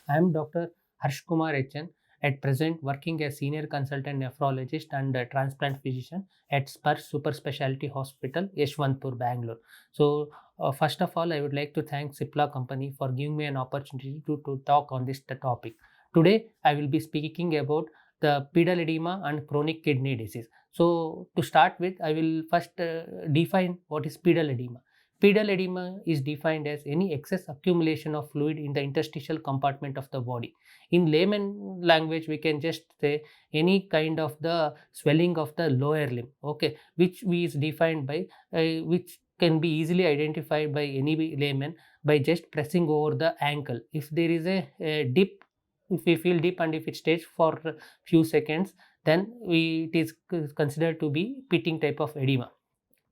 I am Dr. Harsha Kumar HN, at present working as senior consultant nephrologist and transplant physician at Spur Super Specialty Hospital, Yeshwanthpur, Bangalore. So, first of all, I would like to thank Cipla company for giving me an opportunity to talk on this topic. Today, I will be speaking about the pedal edema and chronic kidney disease. So, to start with, I will first define what is pedal edema. Pedal edema is defined as any excess accumulation of fluid in the interstitial compartment of the body. In layman language, we can just say any kind of the swelling of the lower limb, okay, which is defined by which can be easily identified by any layman by just pressing over the ankle. If there is a dip, if we feel dip and if it stays for a few seconds, then it is considered to be pitting type of edema.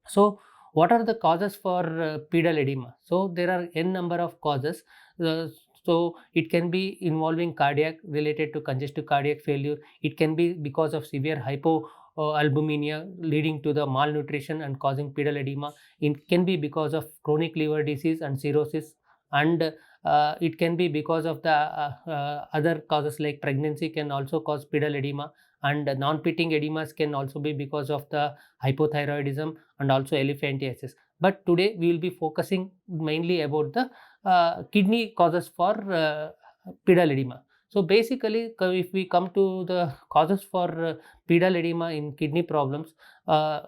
So, what are the causes for pedal edema? So, there are n number of causes. Uh, so, it can be involving cardiac related to congestive cardiac failure. It can be because of severe hypoalbuminemia leading to the malnutrition and causing pedal edema. It can be because of chronic liver disease and cirrhosis, and it can be because of the other causes like pregnancy can also cause pedal edema, and non-pitting edemas can also be because of the hypothyroidism and also elephantiasis. But today we will be focusing mainly about the kidney causes for pedal edema. So basically, if we come to the causes for pedal edema in kidney problems, uh,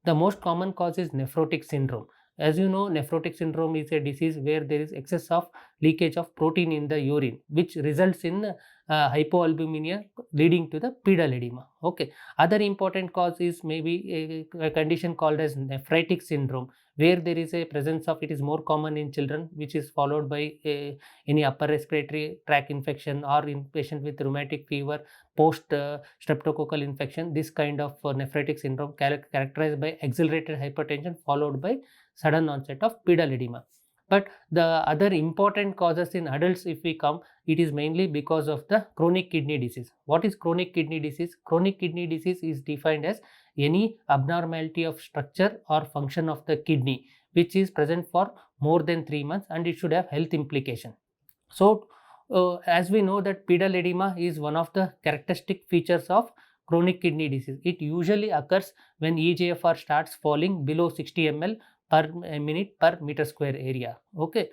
the most common cause is nephrotic syndrome. As you know, nephrotic syndrome is a disease where there is excess of leakage of protein in the urine, which results in hypoalbuminemia leading to the pedal edema. Okay. Other important cause is maybe a condition called as nephritic syndrome, where there is a presence of, it is more common in children, which is followed by any upper respiratory tract infection, or in patient with rheumatic fever post streptococcal infection. This kind of nephritic syndrome characterized by accelerated hypertension followed by sudden onset of pedal edema. But the other important causes in adults, if we come, it is mainly because of the chronic kidney disease. What is chronic kidney disease? Chronic kidney disease is defined as any abnormality of structure or function of the kidney which is present for more than 3 months, and it should have health implication. So, as we know that pedal edema is one of the characteristic features of chronic kidney disease. It usually occurs when EGFR starts falling below 60 ml per minute per meter square area. Okay.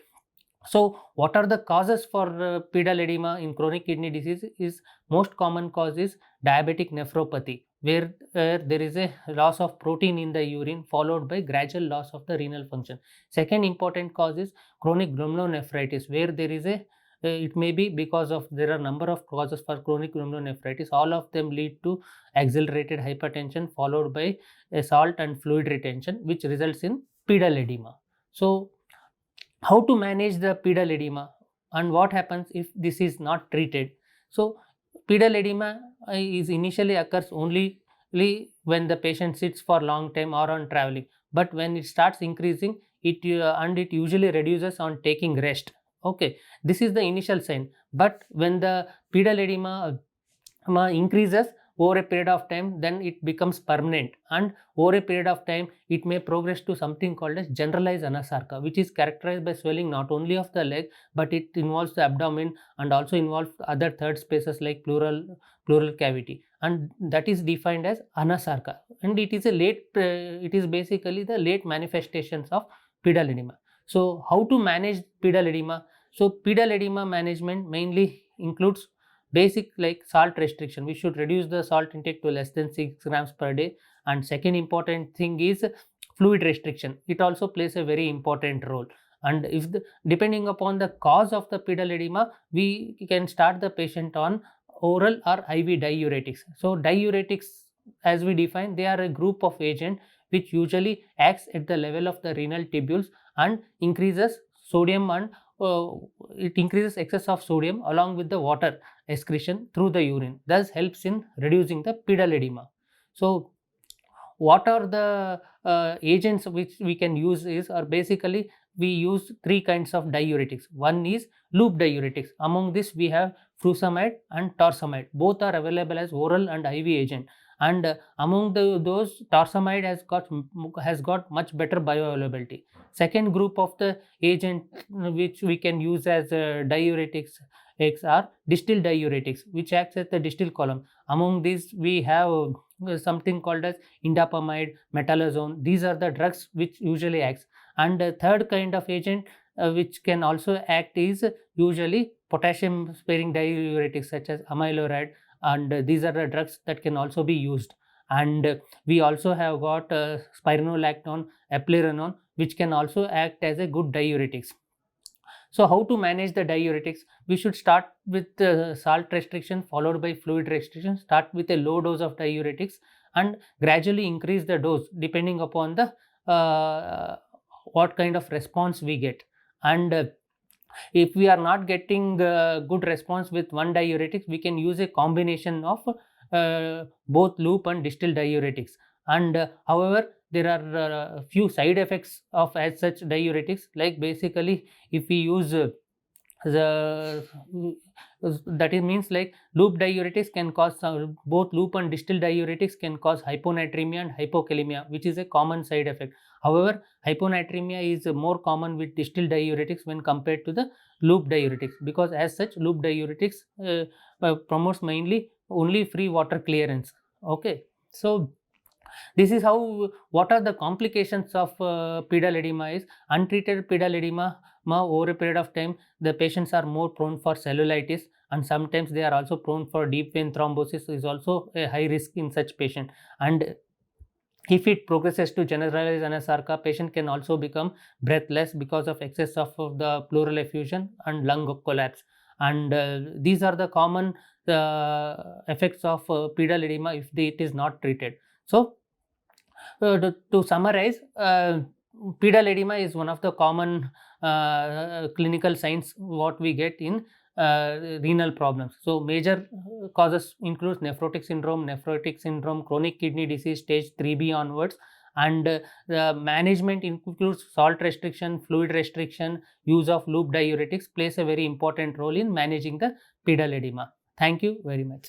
So, what are the causes for pedal edema in chronic kidney disease? Is most common cause is diabetic nephropathy, where there is a loss of protein in the urine followed by gradual loss of the renal function. Second important cause is chronic glomerulonephritis, where there is a it may be because of, there are number of causes for chronic glomerulonephritis. All of them lead to accelerated hypertension followed by a salt and fluid retention, which results in pedal edema. So, how to manage the pedal edema and what happens if this is not treated? So, pedal edema is initially occurs only when the patient sits for long time or on traveling, but when it starts increasing, it usually reduces on taking rest. Okay, this is the initial sign. But when the pedal edema increases over a period of time, then it becomes permanent, and over a period of time it may progress to something called as generalized anasarca, which is characterized by swelling not only of the leg, but it involves the abdomen and also involves other third spaces like pleural cavity, and that is defined as anasarca, and it is a late it is basically the late manifestations of pedal edema. So, how to manage pedal edema? So, pedal edema management mainly includes basic like salt restriction. We should reduce the salt intake to less than 6 grams per day. And second important thing is fluid restriction. It also plays a very important role. And if depending upon the cause of the pedal edema, we can start the patient on oral or IV diuretics. So, diuretics, as we define, they are a group of agent which usually acts at the level of the renal tubules and increases sodium, and uh, it increases excess of sodium along with the water excretion through the urine, thus helps in reducing the pedal edema. So, what are the agents which we can use is, or basically we use three kinds of diuretics. One is loop diuretics. Among this we have furosemide and torsemide. Both are available as oral and IV agent, and among those, torsemide has got much better bioavailability. Second group of the agent which we can use as diuretics are distal diuretics, which acts as the distal column. Among these, we have something called as indapamide, metolazone. These are the drugs which usually acts. And the third kind of agent which can also act is usually potassium sparing diuretics such as amiloride, and these are the drugs that can also be used. And we also have got spironolactone, eplerenone, which can also act as a good diuretics. So how to manage the diuretics? We should start with salt restriction followed by fluid restriction. Start with a low dose of diuretics and gradually increase the dose depending upon the what kind of response we get. And if we are not getting good response with one diuretic, we can use a combination of both loop and distal diuretics. And however, there are few side effects of as such diuretics, like basically if we use the that is means like loop diuretics can cause both loop and distal diuretics can cause hyponatremia and hypokalemia, which is a common side effect. However, hyponatremia is more common with distal diuretics when compared to the loop diuretics, because as such loop diuretics promotes mainly only free water clearance. Okay, so this is how, what are the complications of pedal edema is untreated pedal edema. Over a period of time, the patients are more prone for cellulitis, and sometimes they are also prone for deep vein thrombosis is also a high risk in such patient. And if it progresses to generalized anasarca, patient can also become breathless because of excess of the pleural effusion and lung collapse. And these are the common effects of pedal edema if it is not treated. So to summarize, pedal edema is one of the common clinical signs what we get in renal problems. So major causes includes nephrotic syndrome, chronic kidney disease stage 3B onwards, and the management includes salt restriction, fluid restriction, use of loop diuretics plays a very important role in managing the pedal edema. Thank you very much.